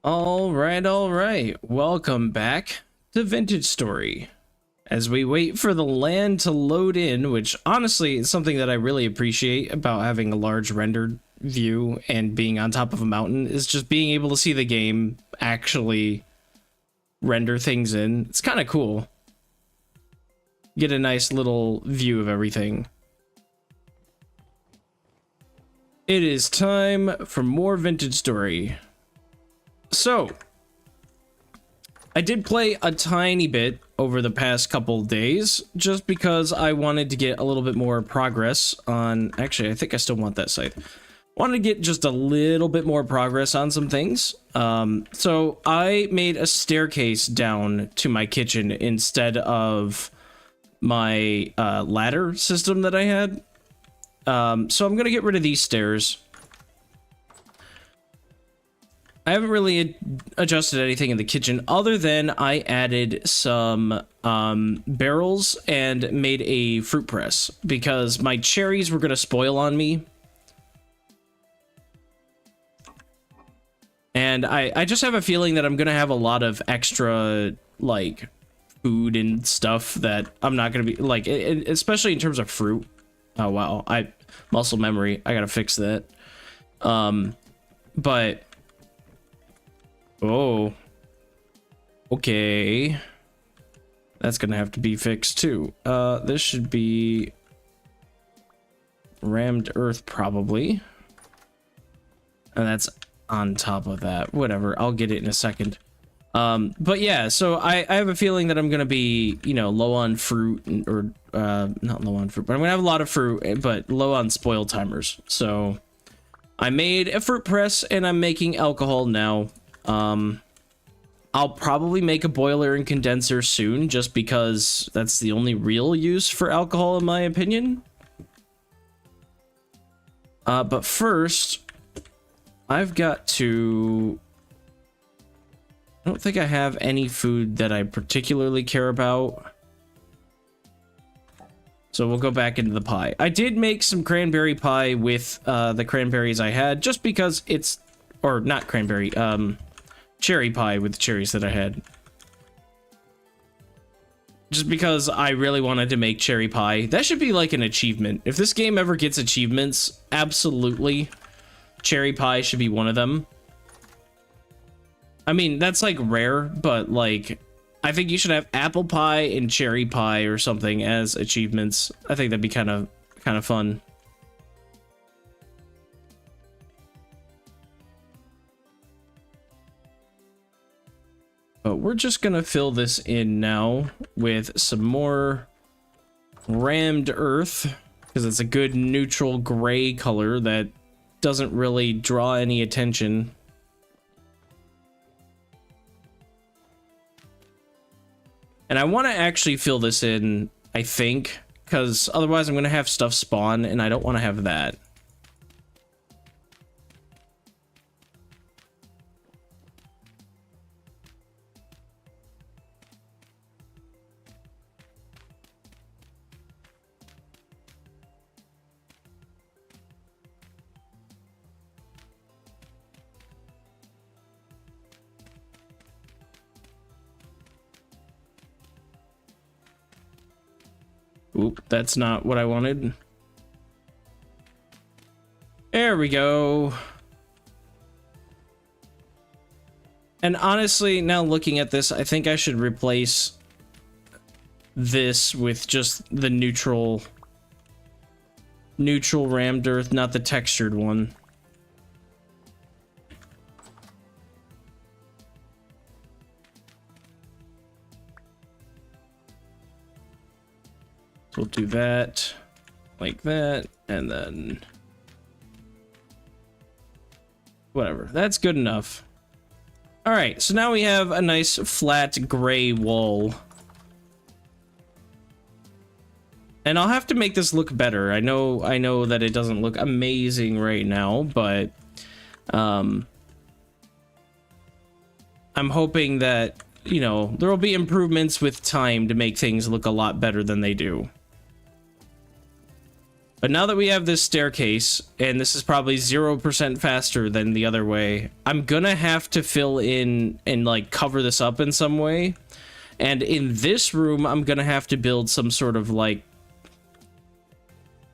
All right. Welcome back to Vintage Story. As we wait for the land to load in, which honestly is something that I really appreciate about having a large rendered view and being on top of a mountain, is just being able to see the game actually render things in. It's kind of cool. Get a nice little view of everything. It is time for more Vintage Story. So, I did play a tiny bit over the past couple days, just because I wanted to get a little bit more progress on... Actually, I think I still want that site. Wanted to get just a little bit more progress on some things. So I made a staircase down to my kitchen instead of my ladder system that I had. So I'm going to get rid of these stairs. I haven't really adjusted anything in the kitchen other than I added some barrels and made a fruit press because my cherries were going to spoil on me. And I just have a feeling that I'm going to have a lot of extra, like, food and stuff that I'm not going to be, like, especially in terms of fruit. Oh, wow. Muscle memory. I got to fix that. But... Oh. Okay. That's gonna have to be fixed too. This should be rammed earth probably. And that's on top of that. Whatever, I'll get it in a second. But yeah, so I have a feeling that I'm gonna be, you know, low on fruit, or not low on fruit, but I'm gonna have a lot of fruit, but low on spoil timers. So I made a fruit press and I'm making alcohol now. I'll probably make a boiler and condenser soon, just because that's the only real use for alcohol in my opinion. But first, I've got to... I don't think I have any food that I particularly care about. So we'll go back into the pie. I did make some cranberry pie with the cranberries I had, just because it's... Or not cranberry, cherry pie with the cherries that I had. Just because I really wanted to make cherry pie. That should be like an achievement. If this game ever gets achievements, absolutely, cherry pie should be one of them. I mean, that's like rare, but like, I think you should have apple pie and cherry pie or something as achievements. I think that'd be kind of fun. But we're just gonna fill this in now with some more rammed earth, because it's a good neutral gray color that doesn't really draw any attention. And I want to actually fill this in, I think, because otherwise I'm gonna have stuff spawn and I don't want to have that. Oop, that's not what I wanted. There we go. And honestly, now looking at this, I think I should replace this with just the neutral rammed earth, not the textured one. We'll do that like that, and then whatever. That's good enough. All right, so now we have a nice flat gray wall. And I'll have to make this look better. I know that it doesn't look amazing right now, but I'm hoping that, you know, there will be improvements with time to make things look a lot better than they do. But now that we have this staircase, and this is probably 0% faster than the other way, I'm gonna have to fill in and like cover this up in some way. And in this room, I'm gonna have to build some sort of like,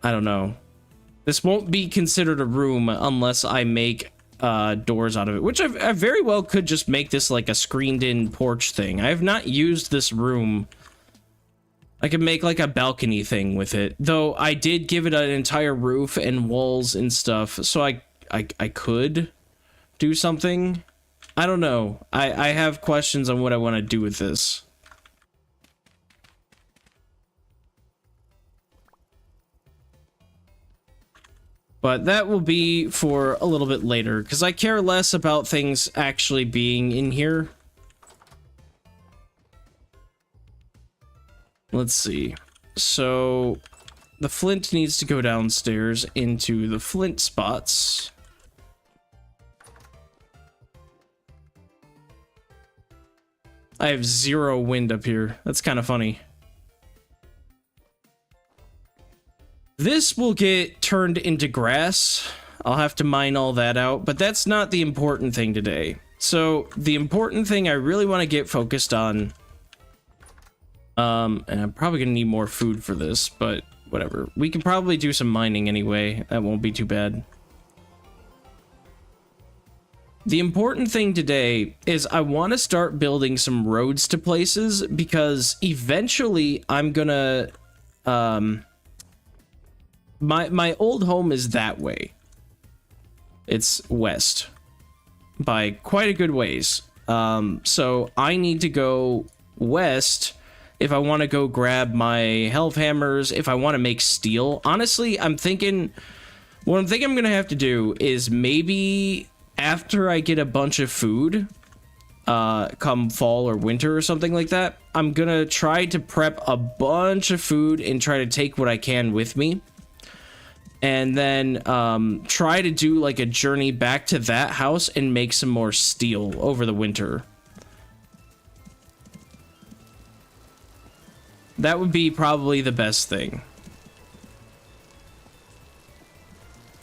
I don't know. This won't be considered a room unless I make doors out of it, which I very well could just make this like a screened in porch thing. I have not used this room. I could make like a balcony thing with it, though I did give it an entire roof and walls and stuff, so I could do something. I don't know. I have questions on what I want to do with this. But that will be for a little bit later, because I care less about things actually being in here. Let's see. So, the flint needs to go downstairs into the flint spots. I have 0 wind up here. That's kind of funny. This will get turned into grass. I'll have to mine all that out, but that's not the important thing today. So the important thing I really want to get focused on, and I'm probably gonna need more food for this, but whatever. We can probably do some mining anyway. That won't be too bad. The important thing today is I want to start building some roads to places, because eventually I'm gonna, my old home is that way. It's west by quite a good ways. So I need to go west if I want to go grab my Hellhammers, if I want to make steel. Honestly, I'm thinking, what I'm thinking I'm gonna have to do is maybe after I get a bunch of food, come fall or winter or something like that, I'm gonna try to prep a bunch of food and try to take what I can with me. And then try to do like a journey back to that house and make some more steel over the winter. That would be probably the best thing.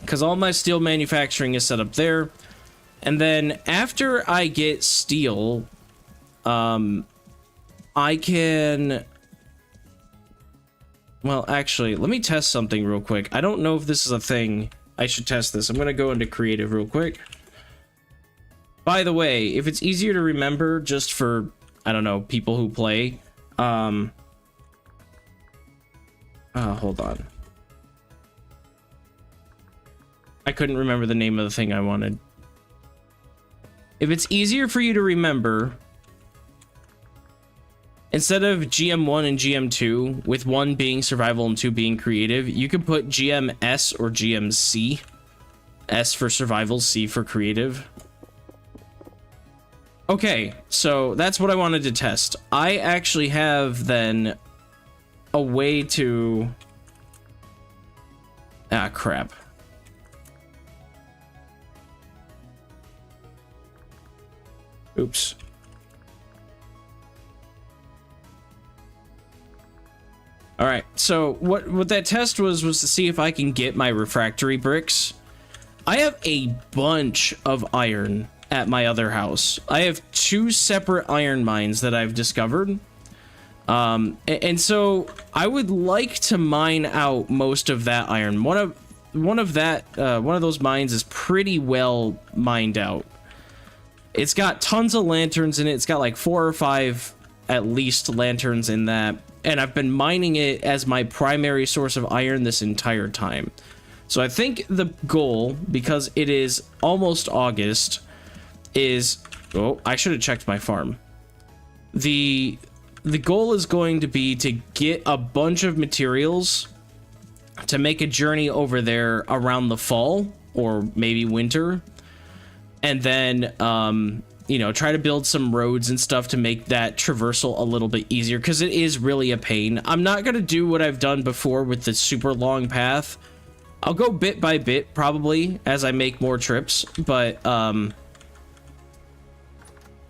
Because all my steel manufacturing is set up there. And then after I get steel, I can... Well, actually, let me test something real quick. I don't know if this is a thing. I should test this. I'm going to go into creative real quick. By the way, if it's easier to remember just for, I don't know, people who play, hold on. I couldn't remember the name of the thing I wanted. If it's easier for you to remember, instead of GM1 and GM2, with 1 being survival and 2 being creative, you can put GMS or GMC. S for survival, C for creative. Okay, so that's what I wanted to test. I actually have then a way to... Ah, crap. Oops. All right, so what that test was to see if I can get my refractory bricks. I have a bunch of iron at my other house. I have 2 separate iron mines that I've discovered. And so I would like to mine out most of that iron. One of those mines is pretty well mined out. It's got tons of lanterns in it. It's got like 4 or 5 at least lanterns in that. And I've been mining it as my primary source of iron this entire time. So I think the goal, because it is almost August, is... Oh, I should have checked my farm. The goal is going to be to get a bunch of materials to make a journey over there around the fall or maybe winter. And then, you know, try to build some roads and stuff to make that traversal a little bit easier, because it is really a pain. I'm not going to do what I've done before with the super long path. I'll go bit by bit, probably, as I make more trips, but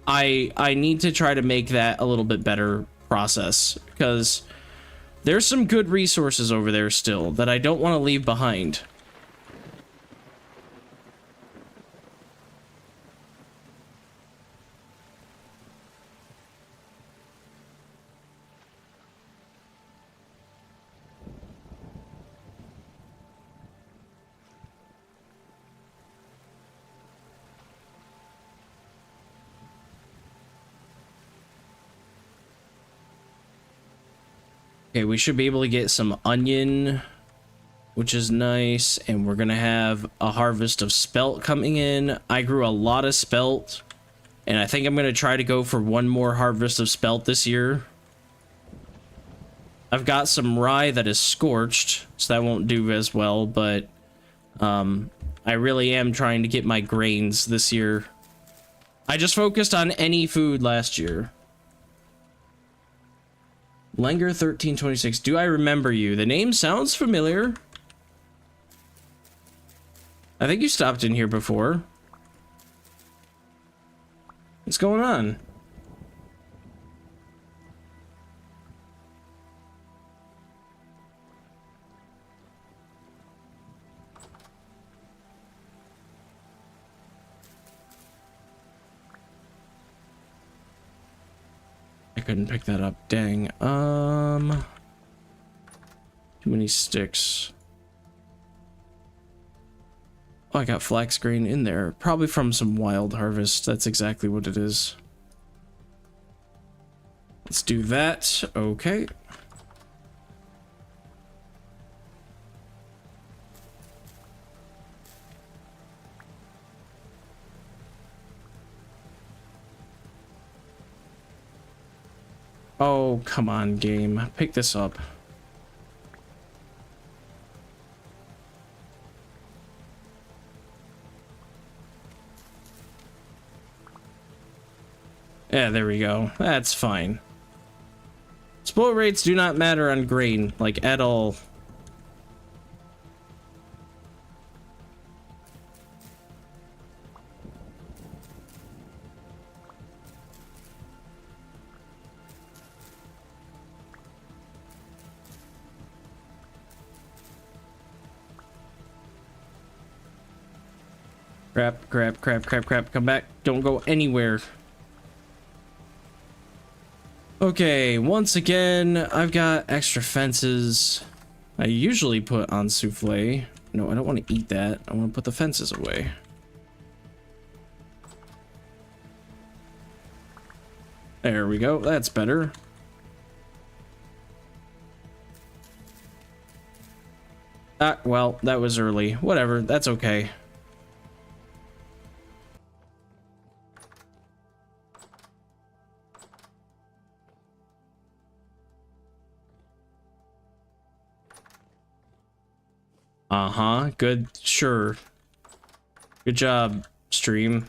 I need to try to make that a little bit better process, because There's some good resources over there still that I don't want to leave behind. Okay, we should be able to get some onion, which is nice, and we're gonna have a harvest of spelt coming in. I grew a lot of spelt, and I think I'm gonna try to go for one more harvest of spelt this year. I've got some rye that is scorched, so that won't do as well, but I really am trying to get my grains this year. I just focused on any food last year. Langer 1326. Do I remember you? The name sounds familiar. I think you stopped in here before. What's going on? I couldn't pick that up. Dang. Too many sticks. Oh, I got flax grain in there. Probably from some wild harvest. That's exactly what it is. Let's do that. Okay. Oh, come on, game. Pick this up. Yeah, there we go. That's fine. Spoil rates do not matter on grain, like, at all. Crap, crap, crap, crap, crap. Come back. Don't go anywhere. Okay, once again, I've got extra fences. I usually put on souffle. No, I don't want to eat that. I want to put the fences away. There we go. That's better. Ah, well, that was early. Whatever, that's okay. Uh-huh, good, sure. Good job, stream.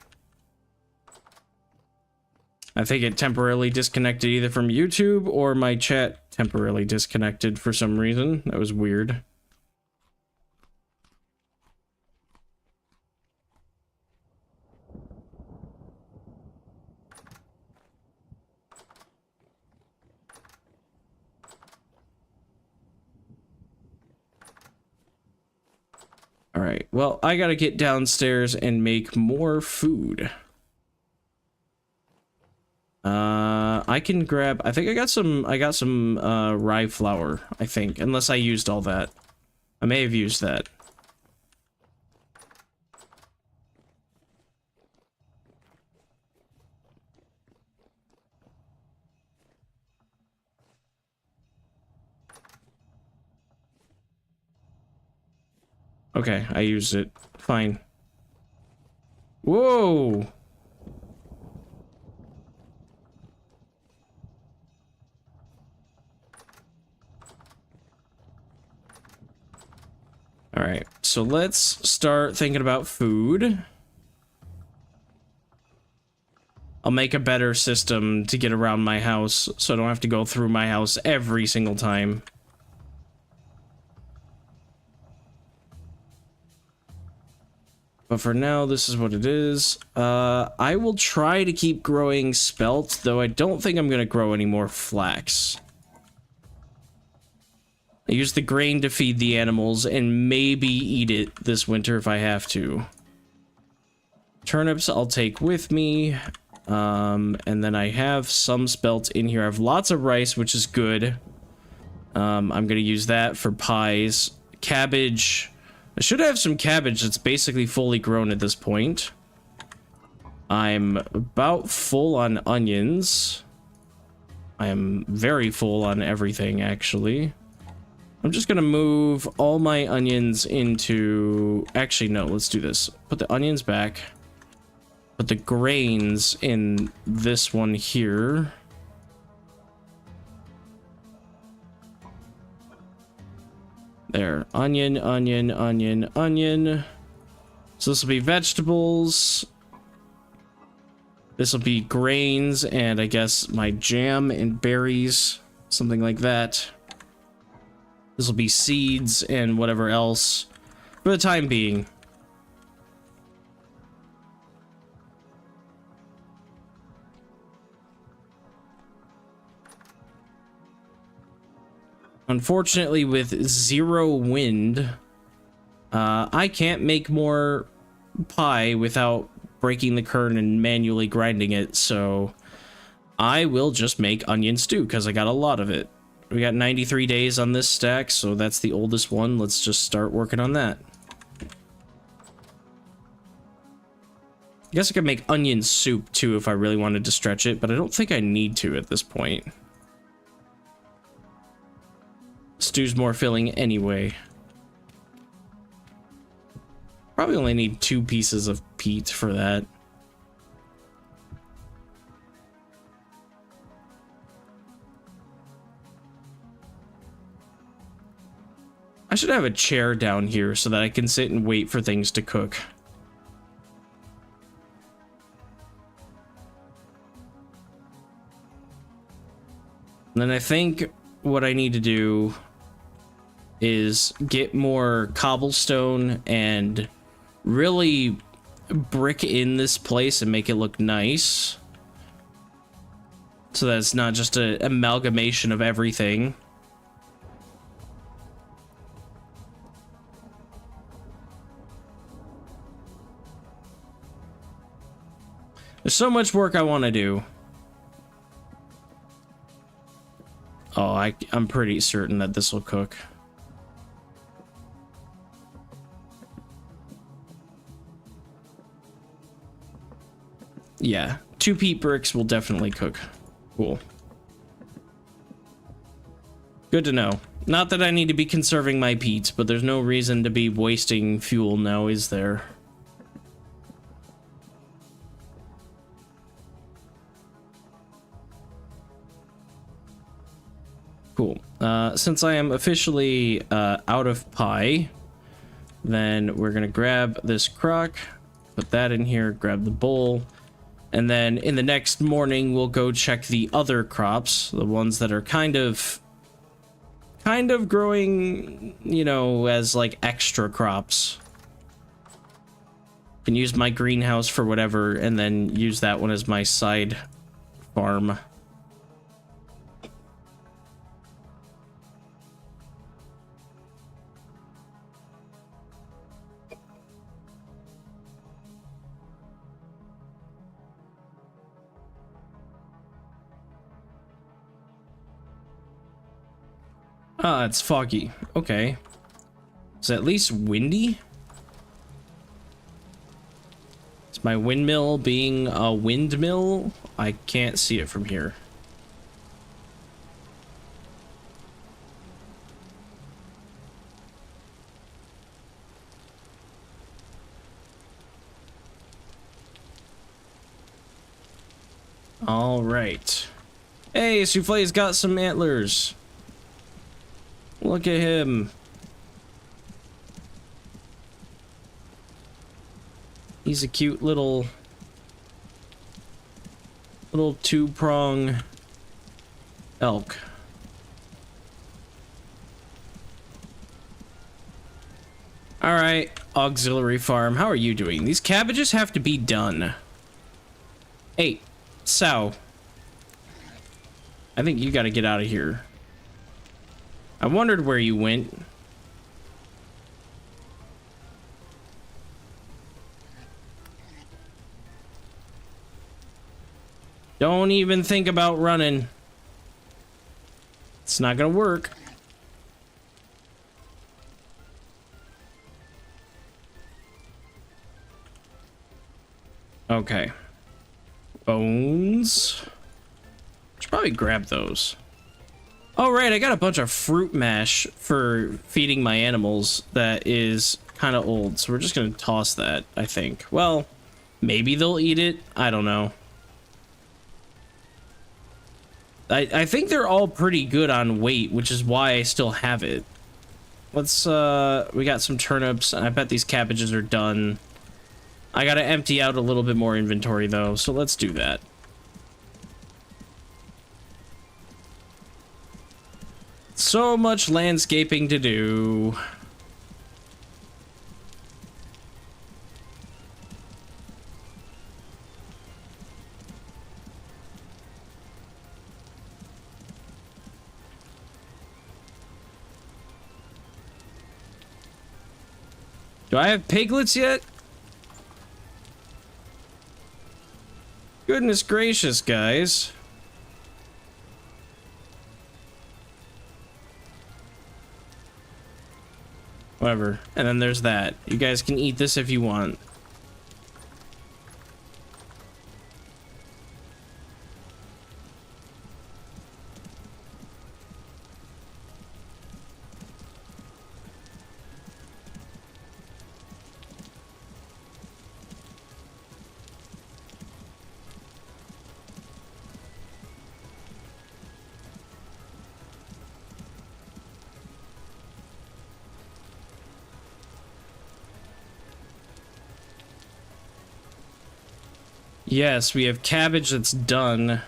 I think it temporarily disconnected either from YouTube or my chat temporarily disconnected for some reason. That was weird. All right, well, I gotta get downstairs and make more food. I can grab, I think I got some rye flour, I think, unless I used all that. I may have used that. Okay, I used it. Fine. Whoa! Alright, so let's start thinking about food. I'll make a better system to get around my house, so I don't have to go through my house every single time. But for now, this is what it is. I will try to keep growing spelt, though I don't think I'm going to grow any more flax. I use the grain to feed the animals and maybe eat it this winter if I have to. Turnips I'll take with me. And then I have some spelt in here. I have lots of rice, which is good. I'm gonna use that for pies. Cabbage. I should have some cabbage that's basically fully grown at this point. I'm about full on onions. I am very full on everything, actually. I'm just gonna move all my onions into... Actually, no, let's do this. Put the onions back. Put the grains in this one here. There. Onion, onion, onion, onion. So this will be vegetables. This will be grains and I guess my jam and berries. Something like that. This will be seeds and whatever else for the time being. Unfortunately, with 0 wind, I can't make more pie without breaking the kern and manually grinding it, so I will just make onion stew because I got a lot of it. We got 93 days on this stack, so that's the oldest one. Let's just start working on that. I guess I could make onion soup too if I really wanted to stretch it, but I don't think I need to at this point. Stew's more filling anyway. Probably only need 2 pieces of peat for that. I should have a chair down here so that I can sit and wait for things to cook. And then I think what I need to do is get more cobblestone and really brick in this place and make it look nice. So that it's not just an amalgamation of everything. There's so much work I want to do. Oh, I'm pretty certain that this will cook. Yeah, 2 peat bricks will definitely cook. Cool. Good to know. Not that I need to be conserving my peat, but there's no reason to be wasting fuel now, is there? Cool. Since I am officially out of pie, then we're gonna grab this crock, put that in here, grab the bowl, and then in the next morning we'll go check the other crops, the ones that are kind of growing, you know, as like extra crops. Can use my greenhouse for whatever, and then use that one as my side farm. Ah, it's foggy. Okay. Is it at least windy? Is my windmill being a windmill? I can't see it from here. All right. Hey, Souffle's got some antlers. Look at him. He's a cute little 2-prong elk. All right, auxiliary farm. How are you doing? These cabbages have to be done. Hey, Sow. I think you got to get out of here. I wondered where you went. Don't even think about running. It's not gonna work. Okay. Bones. Should probably grab those. Oh, right, I got a bunch of fruit mash for feeding my animals that is kind of old, so we're just gonna toss that, I think. Well, maybe they'll eat it. I don't know. I think they're all pretty good on weight, which is why I still have it. Let's, we got some turnips, and I bet these cabbages are done. I gotta empty out a little bit more inventory, though, so let's do that. So much landscaping to do. Do I have piglets yet? Goodness gracious, guys. Whatever. And then there's that. You guys can eat this if you want. Yes, we have cabbage that's done.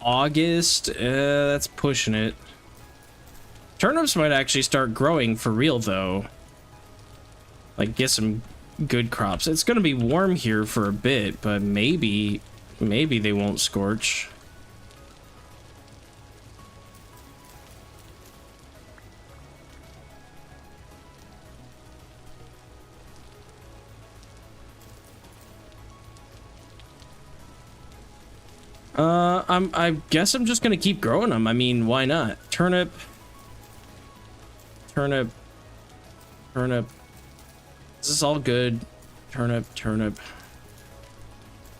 August, that's pushing it. Turnips might actually start growing for real, though. Like, get some good crops. It's gonna be warm here for a bit, but maybe they won't scorch. I guess I'm just gonna keep growing them. I mean, why not? Turnip. Turnip. Turnip. This is all good. Turnip, turnip.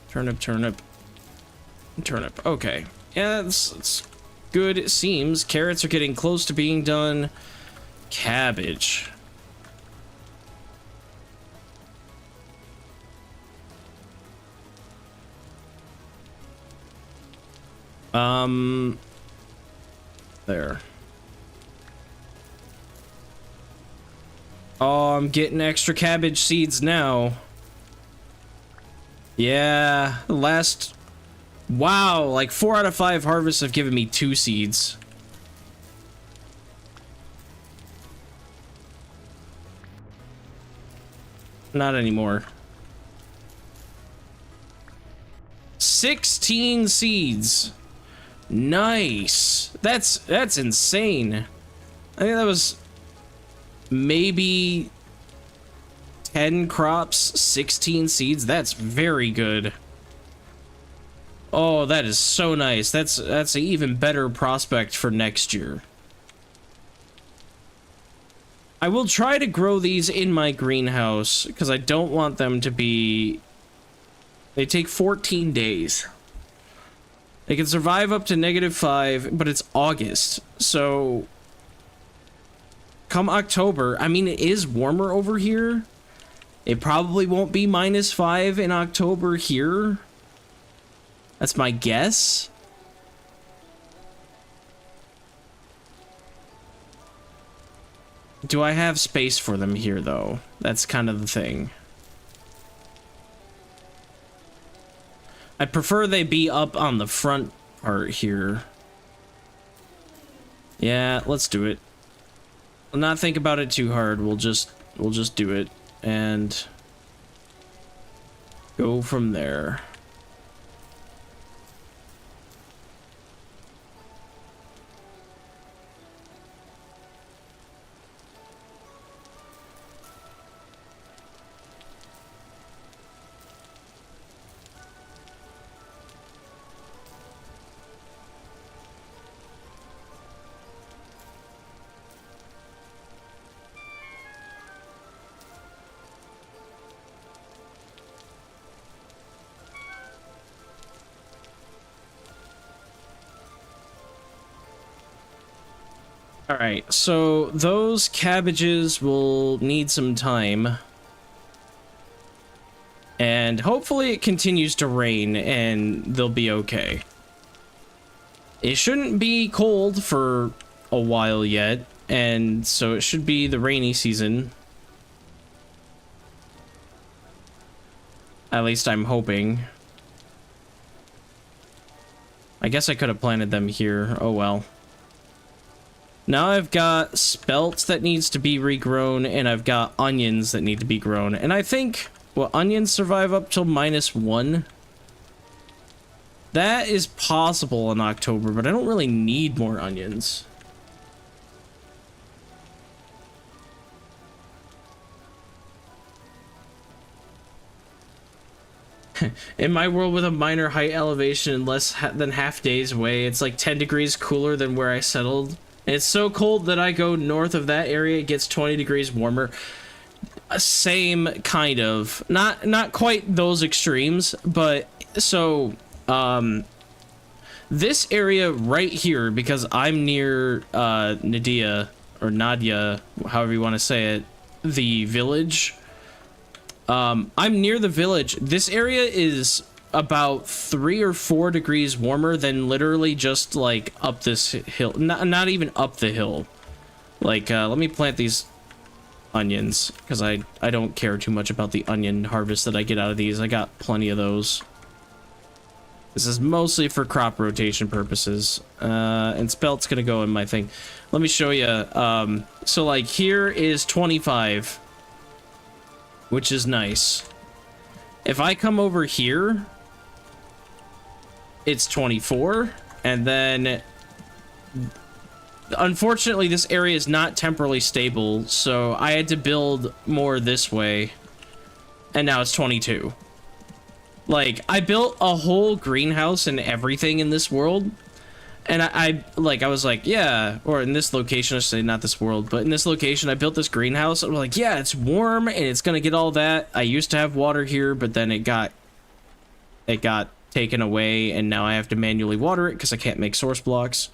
Turnip, turnip. Turnip. Okay. Yeah, it's good, it seems. Carrots are getting close to being done. Cabbage. There. Oh, I'm getting extra cabbage seeds now. Yeah, last... Wow, like 4 out of 5 harvests have given me 2 seeds. Not anymore. 16 seeds. Nice. That's insane. I think that was maybe 10 crops, 16 seeds. That's very good. Oh, that is so nice. That's an even better prospect for next year. I will try to grow these in my greenhouse because I don't want them to be... They take 14 days. They can survive up to -5, but it's August, so come October, I mean, it is warmer over here. It probably won't be -5 in October here. That's my guess. Do I have space for them here, though? That's kind of the thing. I'd prefer they be up on the front part here. Yeah, let's do it. We'll not think about it too hard. We'll just do it and go from there. All right, so those cabbages will need some time. And hopefully it continues to rain and they'll be okay. It shouldn't be cold for a while yet, and so it should be the rainy season. At least I'm hoping. I guess I could have planted them here. Oh well. Now I've got spelt that needs to be regrown, and I've got onions that need to be grown. And I think, will onions survive up till -1? That is possible in October, but I don't really need more onions. In my world with a minor height elevation and less than half days away, it's like 10 degrees cooler than where I settled. And it's so cold that I go north of that area, it gets 20 degrees warmer. Same kind of. Not quite those extremes, but so this area right here, because I'm near Nadia or Nadia, however you want to say it, the village. I'm near the village. This area is about 3 or 4 degrees warmer than literally just like up this hill. Not even up the hill. Like, let me plant these onions because I don't care too much about the onion harvest that I get out of these. I got plenty of those. This is mostly for crop rotation purposes. And spelt's gonna go in my thing. Let me show you. So like here is 25, which is nice. If I come over here, it's 24, and then unfortunately this area is not temporally stable, so I had to build more this way, and now it's 22. Like, I built a whole greenhouse and everything in this world, and I was like, yeah, or in this location, I should say not this world, but in this location, I built this greenhouse, and I'm like, yeah, it's warm, and it's gonna get all that. I used to have water here, but then it got taken away, and now I have to manually water it, because I can't make source blocks.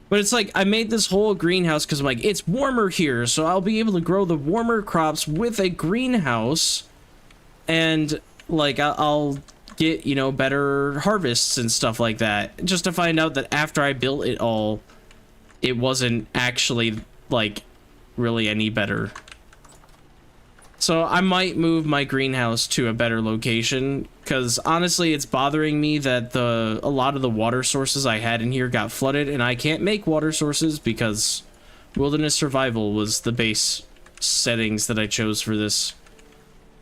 But it's like, I made this whole greenhouse, because I'm like, it's warmer here, so I'll be able to grow the warmer crops with a greenhouse, and, like, I'll get, you know, better harvests and stuff like that. Just to find out that after I built it all, it wasn't actually, like, really any better. So I might move my greenhouse to a better location, because honestly it's bothering me that a lot of the water sources I had in here got flooded, and I can't make water sources because wilderness survival was the base settings that I chose for this.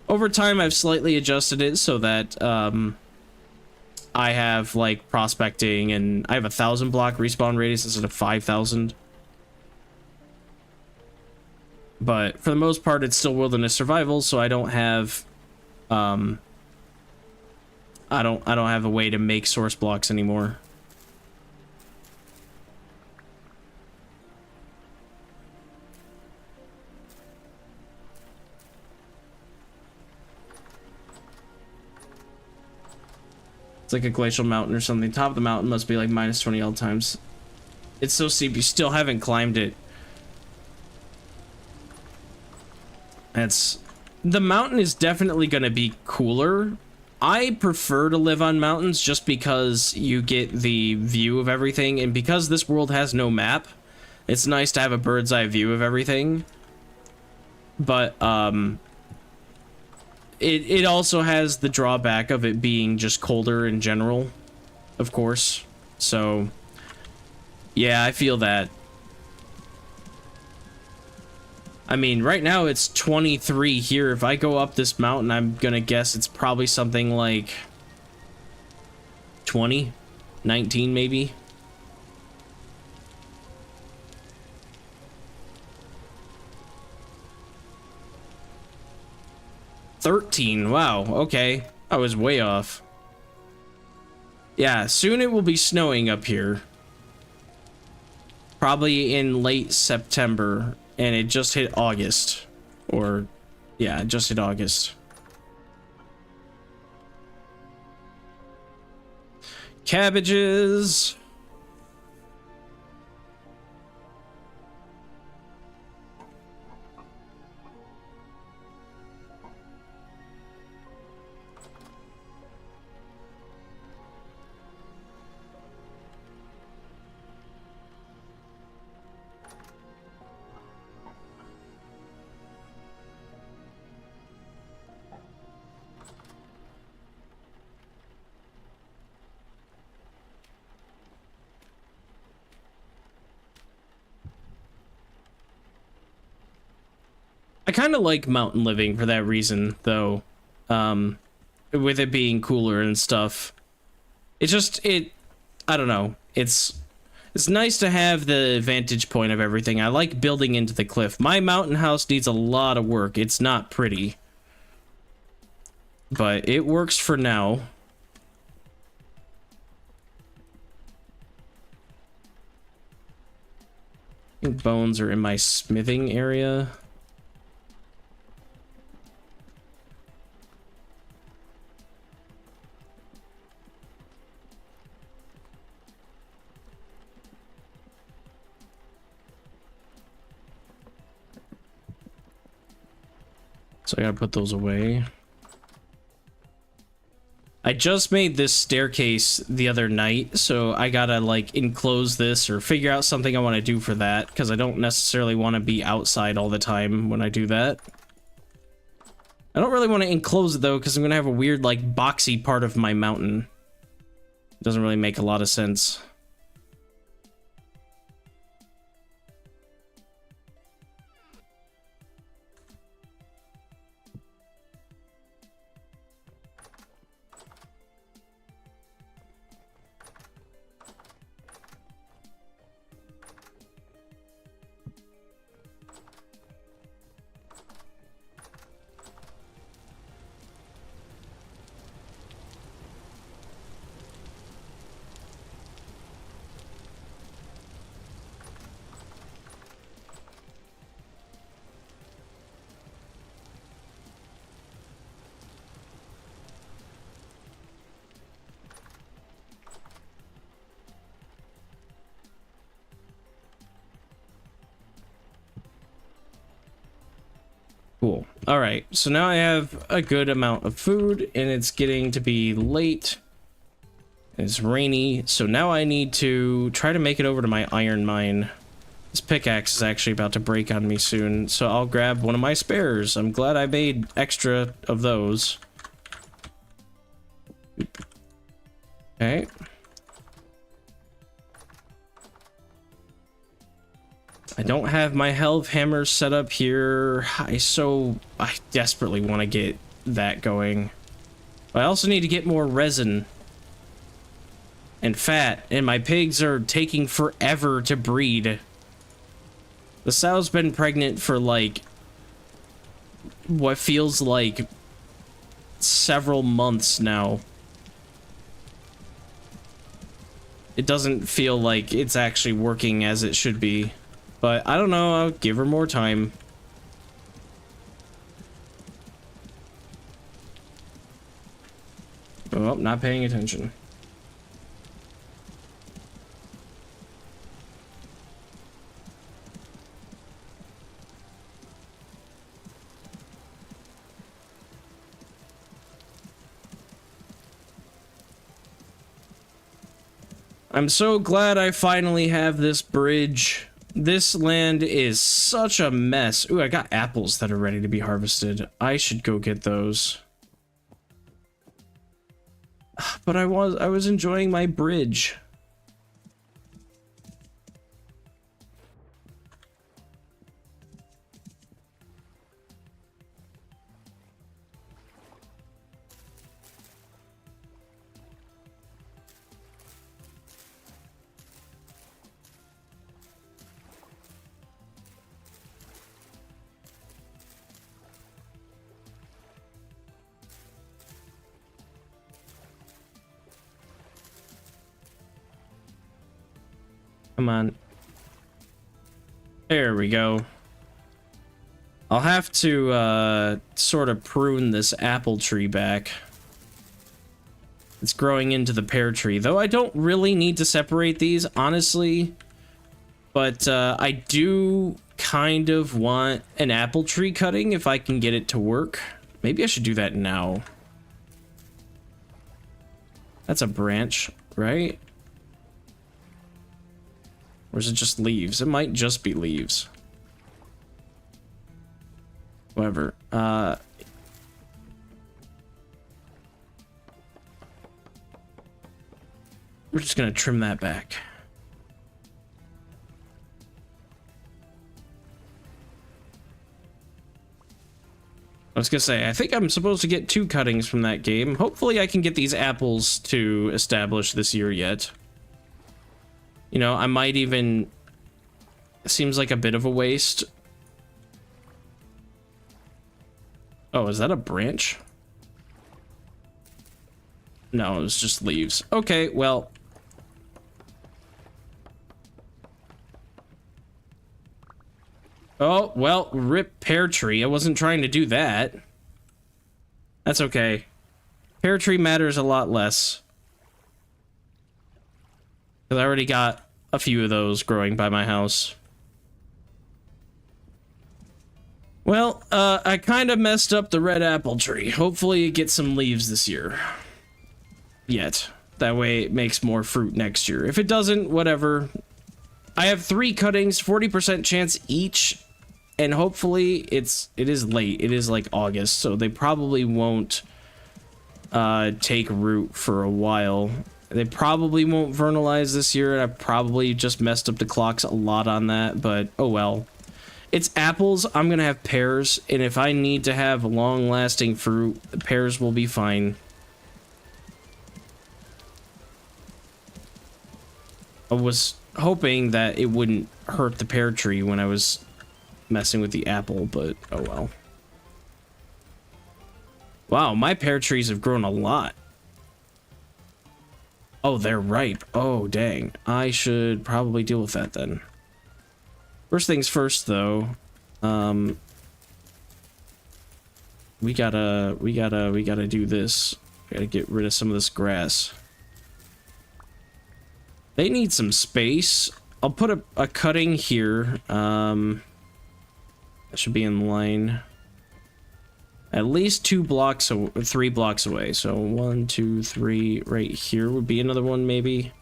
Over time, I've slightly adjusted it so that I have like prospecting, and I have 1,000 block respawn radius instead of 5,000. But for the most part, it's still wilderness survival, so I don't have I don't have a way to make source blocks anymore. It's like a glacial mountain or something. Top of the mountain must be like -20 all times. It's so steep, you still haven't climbed it. The mountain is definitely going to be cooler. I prefer to live on mountains just because you get the view of everything, and because this world has no map, it's nice to have a bird's eye view of everything. But it also has the drawback of it being just colder in general, of course. So yeah, I feel that. I mean, right now it's 23 here. If I go up this mountain, I'm gonna guess it's probably something like 20, 19 maybe. $13, wow, okay. I was way off. Yeah, soon it will be snowing up here. Probably in late September. And it just hit August. Or, yeah, it just hit August. Cabbages. kind of like mountain living for that reason, though. With it being cooler and stuff. I don't know. It's nice to have the vantage point of everything. I like building into the cliff. My mountain house needs a lot of work. It's not pretty. But it works for now. I think bones are in my smithing area. So I gotta put those away. I just made this staircase the other night, so I gotta like enclose this or figure out something I want to do for that, because I don't necessarily want to be outside all the time when I do that. I don't really want to enclose it though, because I'm gonna have a weird like boxy part of my mountain. It doesn't really make a lot of sense. Cool. All right, so now I have a good amount of food, and it's getting to be late. It's rainy, so now I need to try to make it over to my iron mine. This pickaxe is actually about to break on me soon, so I'll grab one of my spares. I'm glad I made extra of those. Okay. I don't have my health hammer set up here. I desperately want to get that going. But I also need to get more resin and fat, and my pigs are taking forever to breed. The sow's been pregnant for like what feels like several months now. It doesn't feel like it's actually working as it should be. But I don't know, I'll give her more time. Oh, not paying attention. I'm so glad I finally have this bridge. This land is such a mess. Ooh, I got apples that are ready to be harvested. I should go get those. But I was enjoying my bridge. Come on. There we go. I'll have to sort of prune this apple tree back. It's growing into the pear tree, though I don't really need to separate these, honestly. But I do kind of want an apple tree cutting if I can get it to work. Maybe I should do that now. That's a branch, right? Or is it just leaves? It might just be leaves. Whatever. We're just gonna trim that back. I was gonna say, I think I'm supposed to get 2 cuttings from that game. Hopefully I can get these apples to establish this year yet. You know, I might even... Seems like a bit of a waste. Oh, is that a branch? No, it was just leaves. Okay, well... Oh, well, rip pear tree. I wasn't trying to do that. That's okay. Pear tree matters a lot less. Because I already got a few of those growing by my house. Well, I kind of messed up the red apple tree. Hopefully it gets some leaves this year. Yet. That way it makes more fruit next year. If it doesn't, whatever. I have 3 cuttings, 40% chance each. And hopefully it is late. It is like August, so they probably won't take root for a while. They probably won't vernalize this year. I probably just messed up the clocks a lot on that, but oh well. It's apples. I'm gonna have pears, and if I need to have long-lasting fruit, pears will be fine. I was hoping that it wouldn't hurt the pear tree when I was messing with the apple, but oh well. Wow, my pear trees have grown a lot. Oh, they're ripe. Oh, dang. I should probably deal with that then. First things first, though. We gotta do this. We gotta get rid of some of this grass. They need some space. I'll put a cutting here. That should be in line. At least 3 blocks away. So 1, 2, 3 right here would be another one maybe.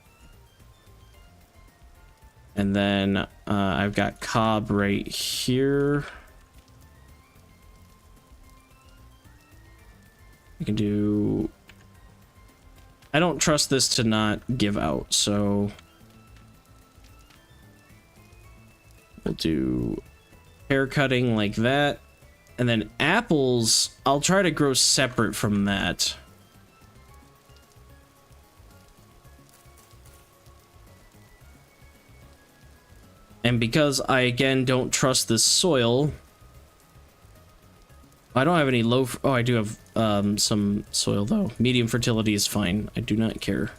And then I've got cob right here. I can do... I don't trust this to not give out, so... We'll do hair cutting like that. And then apples, I'll try to grow separate from that. And because I, again, don't trust this soil... I don't have any low... Oh, I do have some soil, though. Medium fertility is fine. I do not care.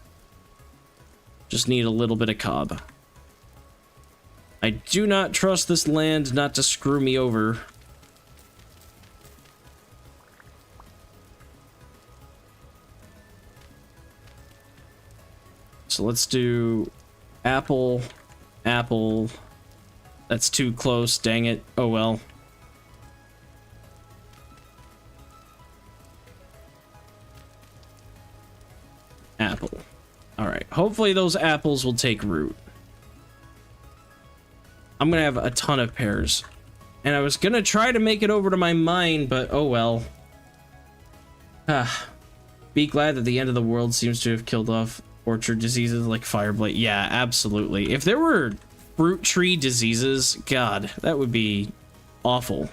Just need a little bit of cob. I do not trust this land not to screw me over. So let's do apple, apple. That's too close, dang it. Oh well. Apple. Alright, hopefully those apples will take root. I'm gonna have a ton of pears. And I was gonna try to make it over to my mine, but oh well. Be glad that the end of the world seems to have killed off orchard diseases like fireblight. Yeah, absolutely. If there were fruit tree diseases, God, that would be awful.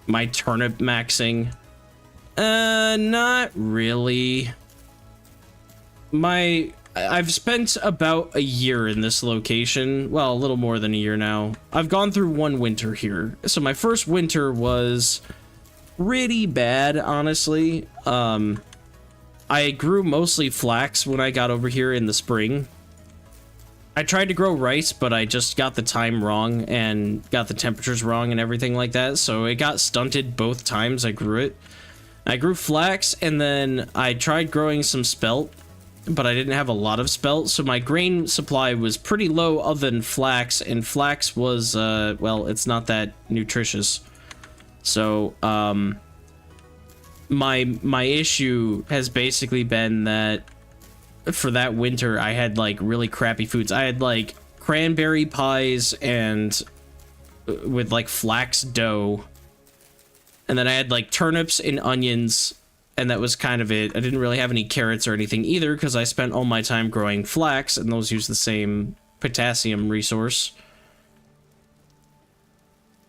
My turnip maxing? Not really. I've spent about a year in this location. Well, a little more than a year now. I've gone through one winter here. So my first winter was pretty bad, honestly. I grew mostly flax when I got over here in the spring. I tried to grow rice, but I just got the time wrong and got the temperatures wrong and everything like that. So it got stunted both times I grew it. I grew flax, and then I tried growing some spelt, but I didn't have a lot of spelt, so my grain supply was pretty low other than flax, and flax was, well, it's not that nutritious. So, my issue has basically been that for that winter, I had, like, really crappy foods. I had, like, cranberry pies and with, like, flax dough. And then I had, like, turnips and onions and that was kind of it. I didn't really have any carrots or anything either because I spent all my time growing flax, and those use the same potassium resource.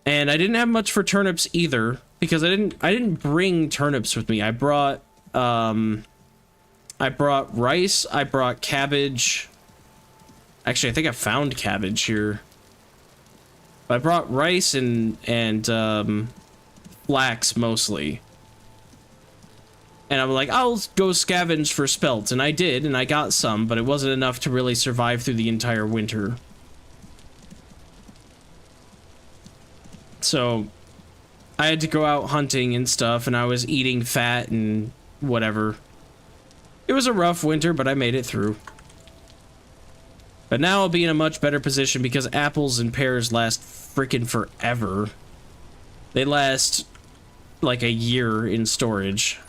And I didn't have much for turnips either because I didn't bring turnips with me. I brought rice, I brought cabbage. Actually, I think I found cabbage here. I brought rice and flax mostly. And I'm like, I'll go scavenge for spelt, and I did, and I got some, but it wasn't enough to really survive through the entire winter. So I had to go out hunting and stuff, and I was eating fat and whatever. It was a rough winter, but I made it through. But now I'll be in a much better position because apples and pears last freaking forever. They last like a year in storage.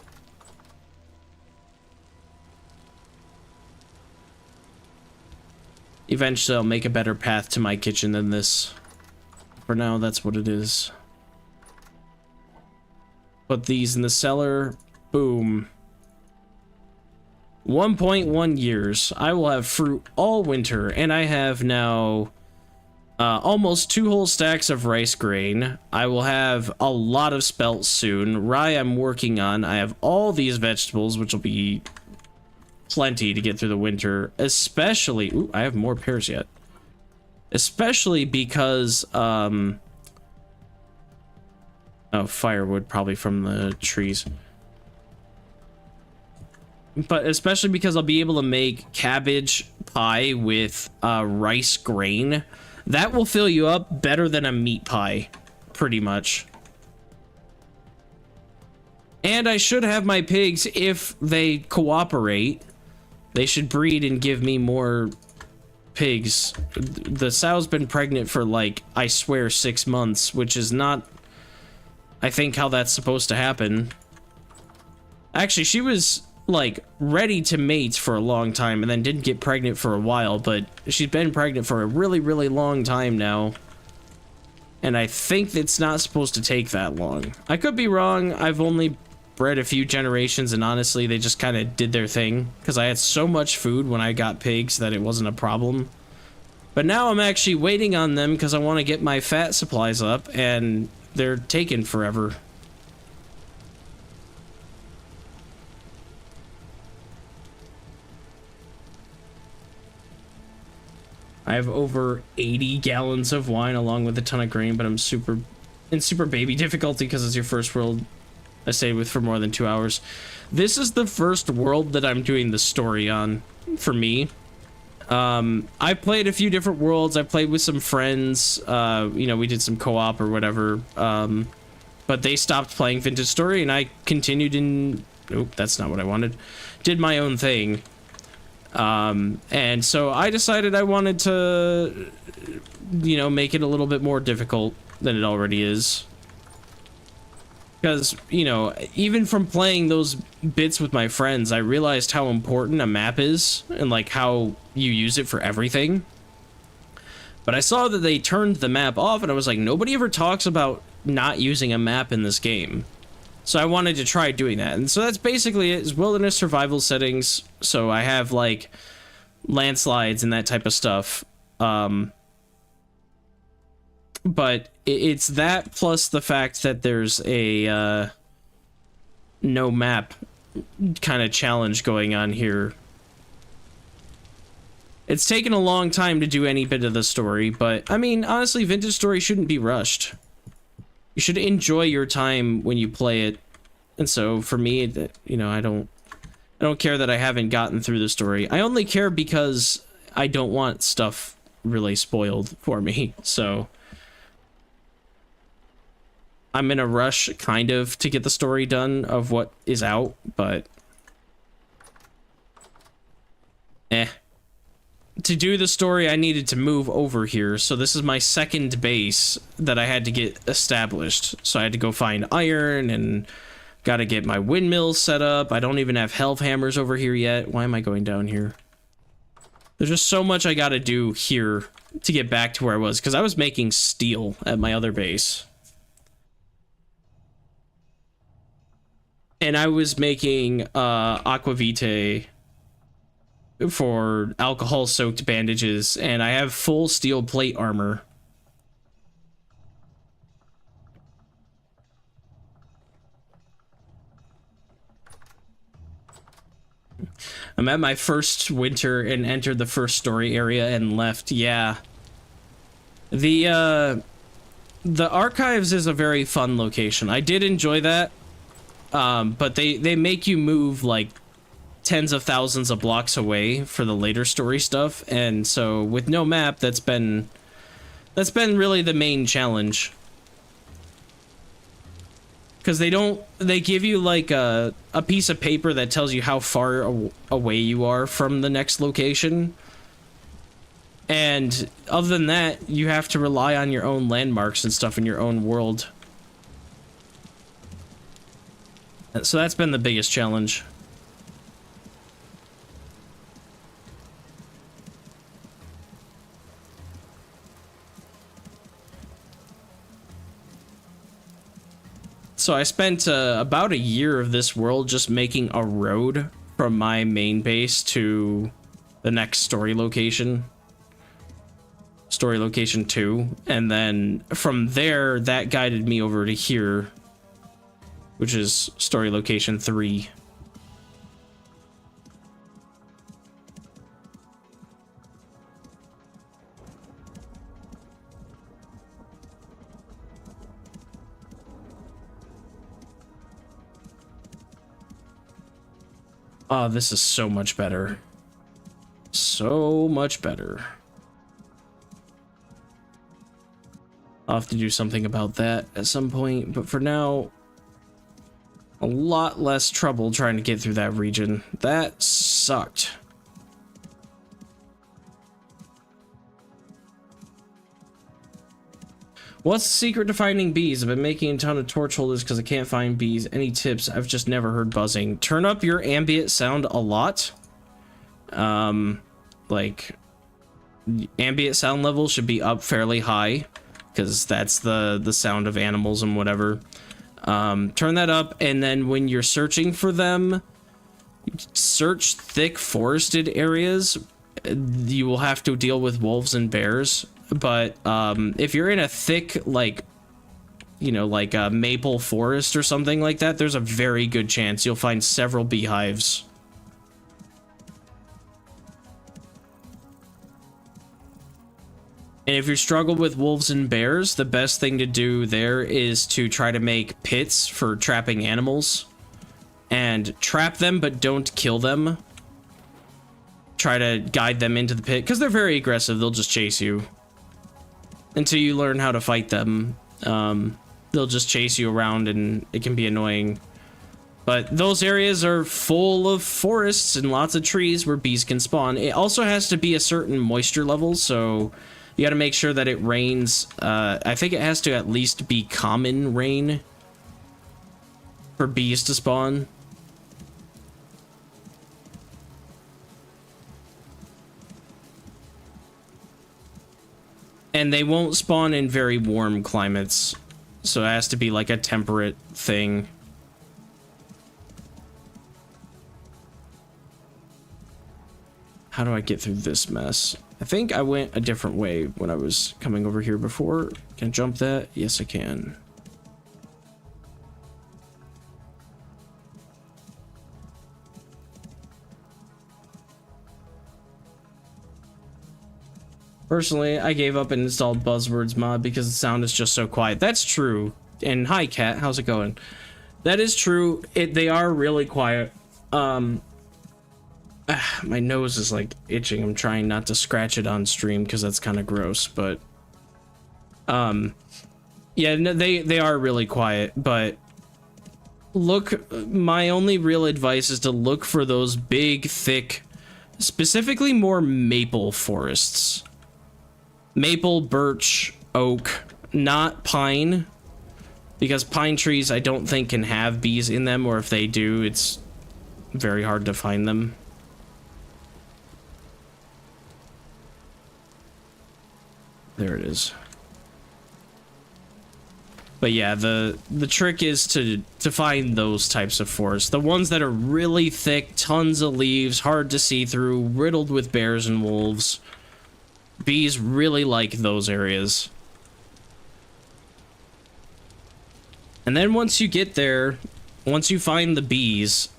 Eventually I'll make a better path to my kitchen than this. For now, that's what it is. Put these in the cellar. Boom. 1.1 years. I will have fruit all winter, and I have now almost 2 whole stacks of rice grain. I will have a lot of spelt soon. Rye I'm working on. I have all these vegetables, which will be plenty to get through the winter, especially... Ooh, I have more pears yet. Especially because, oh, firewood probably from the trees. But especially because I'll be able to make cabbage pie with rice grain. That will fill you up better than a meat pie, pretty much. And I should have my pigs, if they cooperate, they should breed and give me more pigs. The sow's been pregnant for, like, I swear 6 months, which is not, I think, how that's supposed to happen. Actually, she was, like, ready to mate for a long time and then didn't get pregnant for a while, but she's been pregnant for a really, really long time now. And I think it's not supposed to take that long. I could be wrong. I've only bred a few generations, and honestly, they just kind of did their thing because I had so much food when I got pigs that it wasn't a problem. But now I'm actually waiting on them because I want to get my fat supplies up, and they're taking forever. I have over 80 gallons of wine along with a ton of grain, but I'm in super baby difficulty because it's your first world I stayed with for more than 2 hours. This is the first world that I'm doing the story on for me. I played a few different worlds. I played with some friends. You know, we did some co-op or whatever. But they stopped playing Vintage Story, and I continued in... Nope, that's not what I wanted. Did my own thing. And so I decided I wanted to, you know, make it a little bit more difficult than it already is. Because, you know, even from playing those bits with my friends, I realized how important a map is and, like, how you use it for everything. But I saw that they turned the map off, and I was like, nobody ever talks about not using a map in this game. So I wanted to try doing that. And so that's basically it, is wilderness survival settings. So I have, like, landslides and that type of stuff. But it's that plus the fact that there's a no map kind of challenge going on here. It's taken a long time to do any bit of the story, but I mean, honestly, Vintage Story shouldn't be rushed. You should enjoy your time when you play it. And so for me, you know, I don't care that I haven't gotten through the story. I only care because I don't want stuff really spoiled for me. So I'm in a rush, kind of, to get the story done of what is out, but... To do the story, I needed to move over here, so this is my second base that I had to get established. So I had to go find iron, and gotta get my windmills set up. I don't even have health hammers over here yet. Why am I going down here? There's just so much I gotta do here to get back to where I was, because I was making steel at my other base. And I was making aquavitae for alcohol soaked bandages, and I have full steel plate armor. I'm at my first winter and entered the first story area and left. Yeah. The archives is a very fun location. I did enjoy that. But they make you move like tens of thousands of blocks away for the later story stuff, and so with no map, that's been really the main challenge. Because they give you like a piece of paper that tells you how far away you are from the next location. And other than that, you have to rely on your own landmarks and stuff in your own world. So that's been the biggest challenge. So I spent about a year of this world just making a road from my main base to the next story location. Story location 2. And then from there, that guided me over to here, which is story location 3. Oh, this is so much better. So much better. I'll have to do something about that at some point, but for now, a lot less trouble trying to get through that region. That sucked. What's the secret to finding bees? I've been making a ton of torch holders because I can't find bees. Any tips? I've just never heard buzzing. Turn up your ambient sound a lot. Like, ambient sound level should be up fairly high, because that's the sound of animals and whatever. Turn that up, and then when you're searching for them, search thick forested areas. You will have to deal with wolves and bears, but if you're in a thick, like, you know, like a maple forest or something like that, there's a very good chance you'll find several beehives. And if you struggle with wolves and bears, the best thing to do there is to try to make pits for trapping animals. And trap them, but don't kill them. Try to guide them into the pit, because they're very aggressive. They'll just chase you. Until you learn how to fight them. They'll just chase you around, and it can be annoying. But those areas are full of forests and lots of trees where bees can spawn. It also has to be a certain moisture level, so you got to make sure that it rains. I think it has to at least be common rain for bees to spawn. And they won't spawn in very warm climates, so it has to be like a temperate thing. How do I get through this mess? I think I went a different way when I was coming over here before. Can I jump that? Yes, I can. Personally, I gave up and installed Buzzwords mod because the sound is just so quiet. That's true. And hi, Cat. How's it going? That is true. They are really quiet. My nose is like itching. I'm trying not to scratch it on stream because that's kind of gross, but yeah, no, they are really quiet. But look, my only real advice is to look for those big, thick, specifically more maple forests. Maple, birch, oak, not pine, because pine trees I don't think can have bees in them, or if they do, it's very hard to find them. There it is. But yeah, the trick is to find those types of forests. The ones that are really thick, tons of leaves, hard to see through, riddled with bears and wolves. Bees really like those areas. And then once you get there, once you find the bees,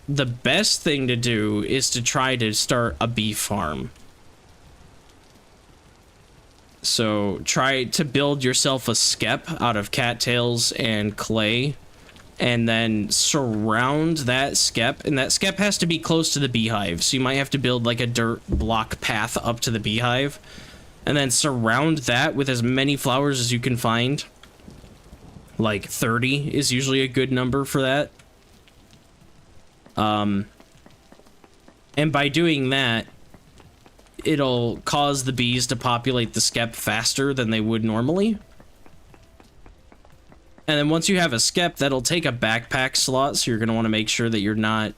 the best thing to do is to try to start a bee farm. So try to build yourself a skep out of cattails and clay, and then surround that skep, and that skep has to be close to the beehive, so you might have to build like a dirt block path up to the beehive, and then surround that with as many flowers as you can find. Like 30 is usually a good number for that. And by doing that, it'll cause the bees to populate the skep faster than they would normally. And then once you have a skep, that'll take a backpack slot, so you're going to want to make sure that you're not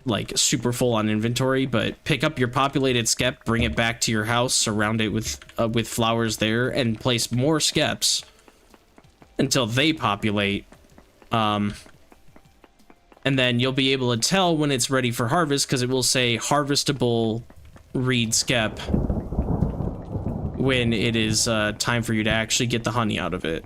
like super full on inventory, but pick up your populated skep, bring it back to your house, surround it with flowers there, and place more skeps until they populate. And then you'll be able to tell when it's ready for harvest, because it will say harvestable reed skep when it is time for you to actually get the honey out of it.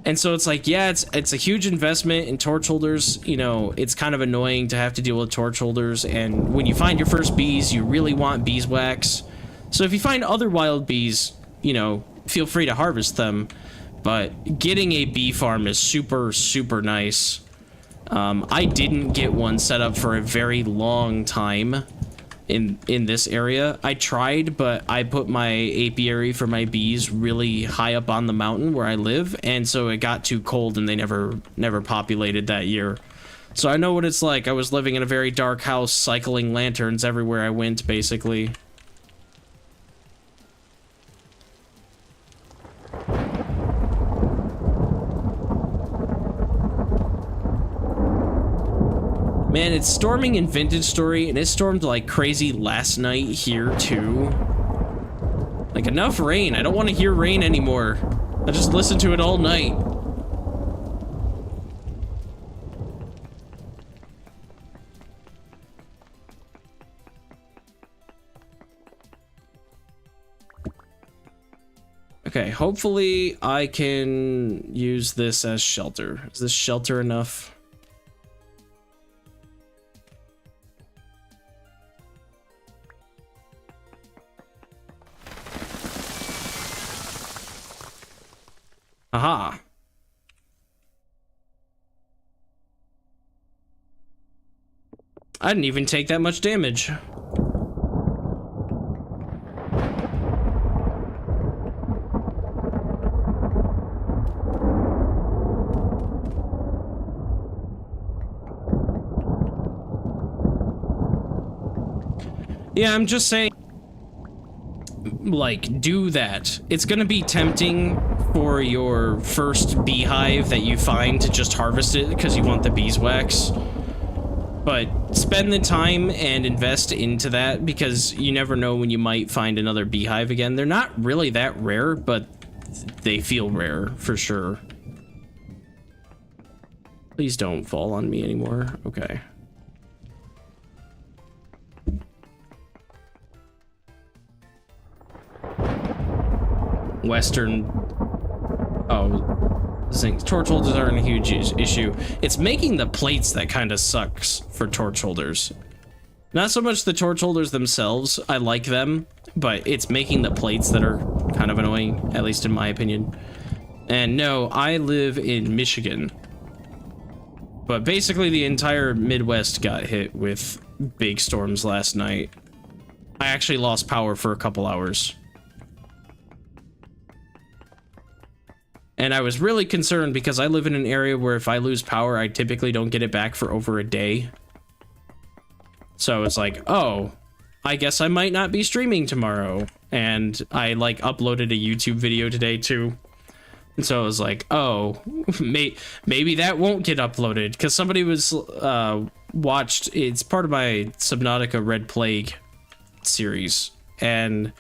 And so it's like, yeah, it's a huge investment in torch holders. You know, it's kind of annoying to have to deal with torch holders, and when you find your first bees, you really want beeswax. So if you find other wild bees, you know, feel free to harvest them, but getting a bee farm is super, super nice. I didn't get one set up for a very long time in this area. I tried, but I put my apiary for my bees really high up on the mountain where I live, and so it got too cold and they never populated that year. So I know what it's like. I was living in a very dark house, cycling lanterns everywhere I went, basically. Man, it's storming in Vintage Story, and it stormed like crazy last night here, too. Like, enough rain. I don't want to hear rain anymore. I just listen to it all night. Okay, hopefully I can use this as shelter. Is this shelter enough? Aha. I didn't even take that much damage. Yeah, I'm just saying, like, do that. It's gonna be tempting for your first beehive that you find to just harvest it because you want the beeswax. But spend the time and invest into that, because you never know when you might find another beehive again. They're not really that rare, but they feel rare for sure. Please don't fall on me anymore. Okay. Western... Oh, zinc. Torch holders aren't a huge issue. It's making the plates that kind of sucks for torch holders. Not so much the torch holders themselves. I like them, but it's making the plates that are kind of annoying, at least in my opinion. And no, I live in Michigan. But basically the entire Midwest got hit with big storms last night. I actually lost power for a couple hours. And I was really concerned because I live in an area where if I lose power, I typically don't get it back for over a day. So it's like, oh, I guess I might not be streaming tomorrow. And I like uploaded a YouTube video today too. And so I was like, oh, maybe that won't get uploaded, because somebody was watched, it's part of my Subnautica Red Plague series. And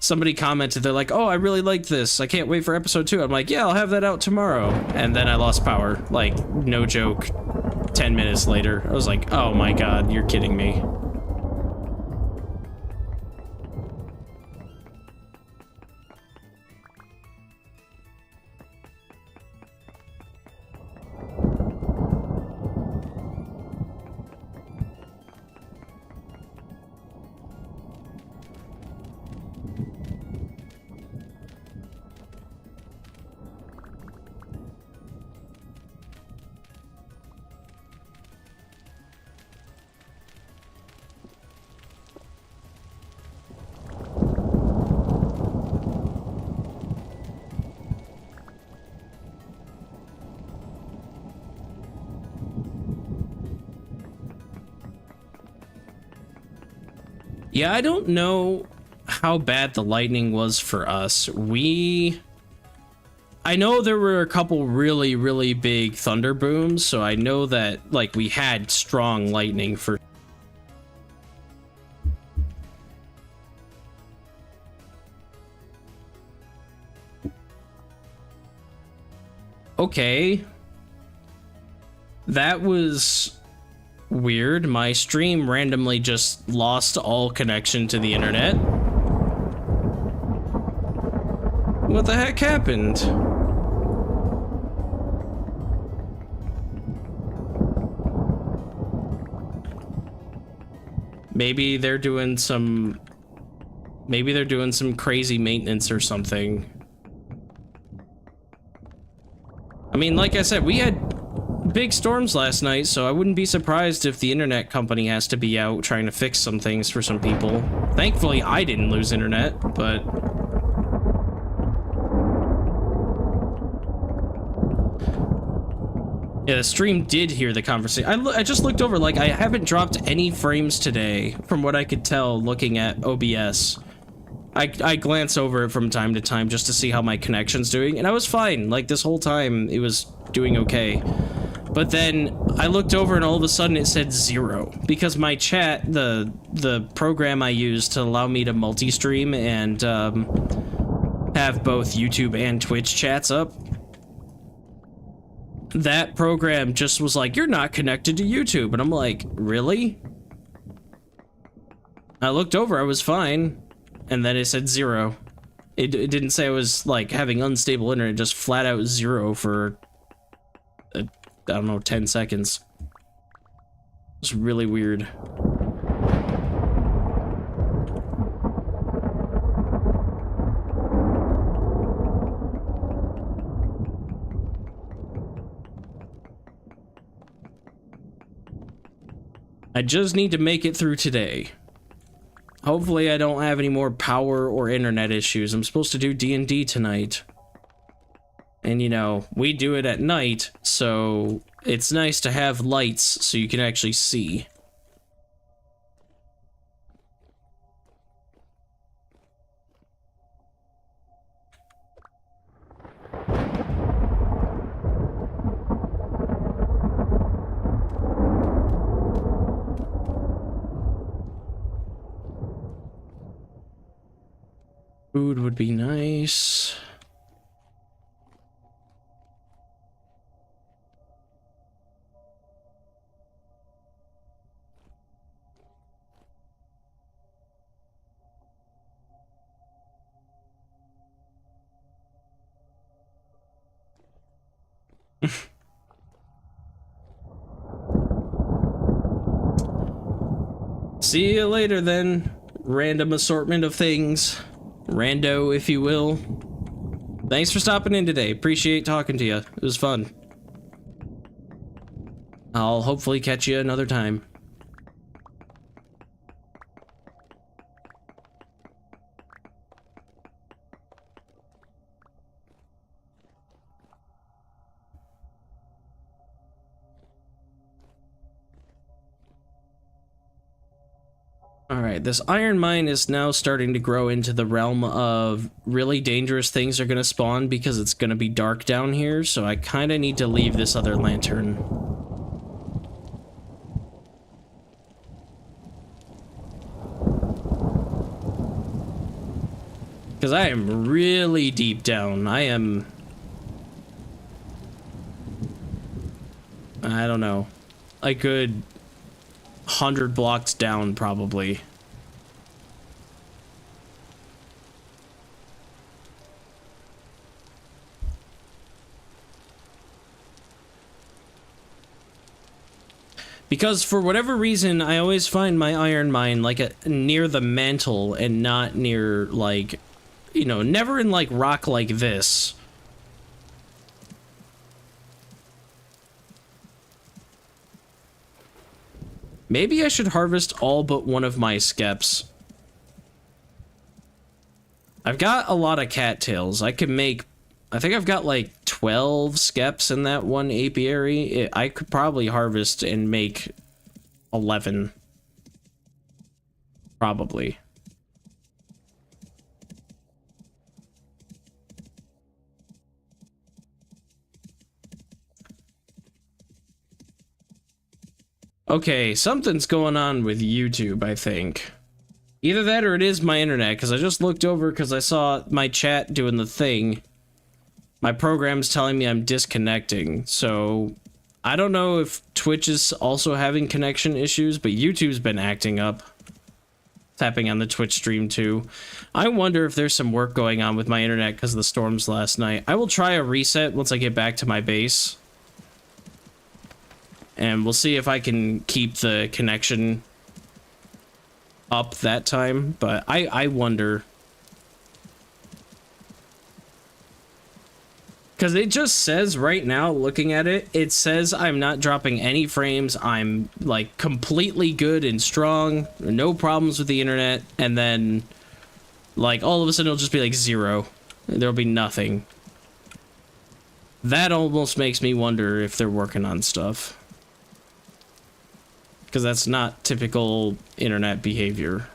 somebody commented, they're like, oh, I really like this. I can't wait for episode 2. I'm like, yeah, I'll have that out tomorrow. And then I lost power. Like, no joke. 10 minutes later. I was like, oh my god, you're kidding me. Yeah, I don't know how bad the lightning was for us. I know there were a couple really, really big thunder booms, so I know that, like, we had strong lightning for... Okay. That was... weird. My stream randomly just lost all connection to the internet. What the heck happened? Maybe they're doing some crazy maintenance or something. I mean, like I said, we had big storms last night, so I wouldn't be surprised if the internet company has to be out trying to fix some things for some people. Thankfully, I didn't lose internet, but... yeah, the stream did hear the conversation. I just looked over, like, I haven't dropped any frames today, from what I could tell looking at OBS. I glance over it from time to time just to see how my connection's doing, and I was fine. Like, this whole time, it was doing okay. But then I looked over and all of a sudden it said 0 because my chat, the program I use to allow me to multi-stream and have both YouTube and Twitch chats up, that program just was like, you're not connected to YouTube. And I'm like, really? I looked over, I was fine. And then it said 0. It didn't say I was like having unstable internet, just flat out 0 for... I don't know, 10 seconds. It's really weird. I just need to make it through today. Hopefully I don't have any more power or internet issues. I'm supposed to do D&D tonight. And, you know, we do it at night, so it's nice to have lights so you can actually see. Food would be nice. See you later then, random assortment of things. Rando, if you will. Thanks for stopping in today. Appreciate talking to you. It was fun. I'll hopefully catch you another time. Alright, this iron mine is now starting to grow into the realm of really dangerous things are going to spawn because it's going to be dark down here, so I kind of need to leave this other lantern. Because I am really deep down. I don't know, a good 100 blocks down, probably. Because for whatever reason, I always find my iron mine like near the mantle and not near, like, you know, never in like rock like this. Maybe I should harvest all but one of my skeps. I've got a lot of cattails. I could make, I think I've got like 12 skeps in that one apiary. I could probably harvest and make 11. Probably. Okay, something's going on with YouTube, I think. Either that or it is my internet, because I just looked over because I saw my chat doing the thing. My program's telling me I'm disconnecting, so I don't know if Twitch is also having connection issues, but YouTube's been acting up. Tapping on the Twitch stream too. I wonder if there's some work going on with my internet because of the storms last night. I will try a reset once I get back to my base. And we'll see if I can keep the connection up that time, but I wonder. Because it just says right now, looking at it, it says I'm not dropping any frames. I'm like completely good and strong. No problems with the internet. And then like all of a sudden it'll just be like 0. There'll be nothing. That almost makes me wonder if they're working on stuff. Because that's not typical internet behavior.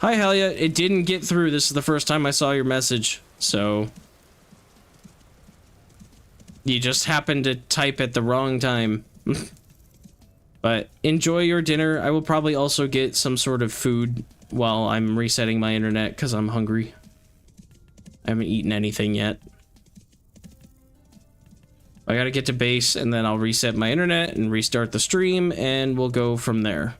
Hi, Helia. It didn't get through. This is the first time I saw your message, so... You just happened to type at the wrong time. But enjoy your dinner. I will probably also get some sort of food while I'm resetting my internet, because I'm hungry. I haven't eaten anything yet. I gotta get to base, and then I'll reset my internet and restart the stream, and we'll go from there.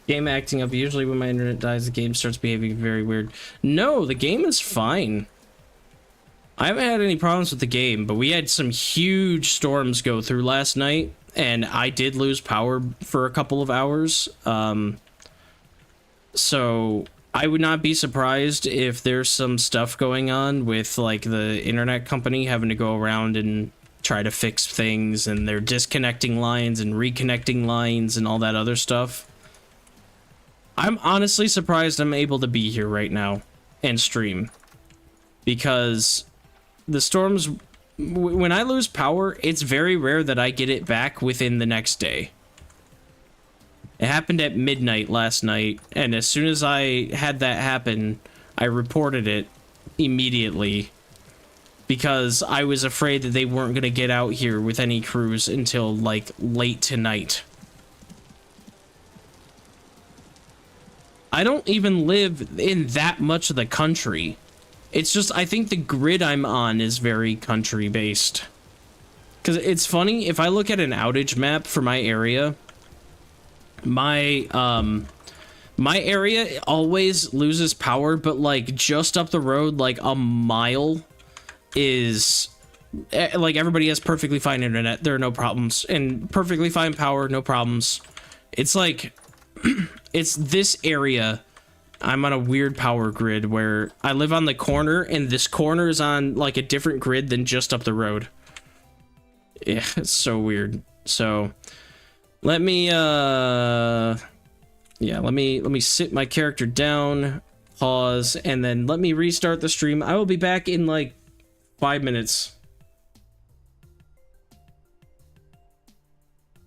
Game acting up. Usually when my internet dies, the game starts behaving very weird. No, the game is fine. I haven't had any problems with the game, but we had some huge storms go through last night, and I did lose power for a couple of hours. So I would not be surprised if there's some stuff going on with like the internet company having to go around and try to fix things, and they're disconnecting lines and reconnecting lines and all that other stuff. I'm honestly surprised I'm able to be here right now and stream, because the storms, when I lose power, it's very rare that I get it back within the next day. It happened at midnight last night, and as soon as I had that happen, I reported it immediately, because I was afraid that they weren't going to get out here with any crews until like late tonight. I don't even live in that much of the country. It's just, I think the grid I'm on is very country based. Because it's funny, if I look at an outage map for my area, my area always loses power, but like just up the road, like a mile, is like everybody has perfectly fine internet. There are no problems, and perfectly fine power, no problems. It's like it's this area. I'm on a weird power grid where I live on the corner, and this corner is on like a different grid than just up the road. Yeah, it's so weird. So let me yeah, let me sit my character down, pause, and then let me restart the stream. I will be back in like 5 minutes.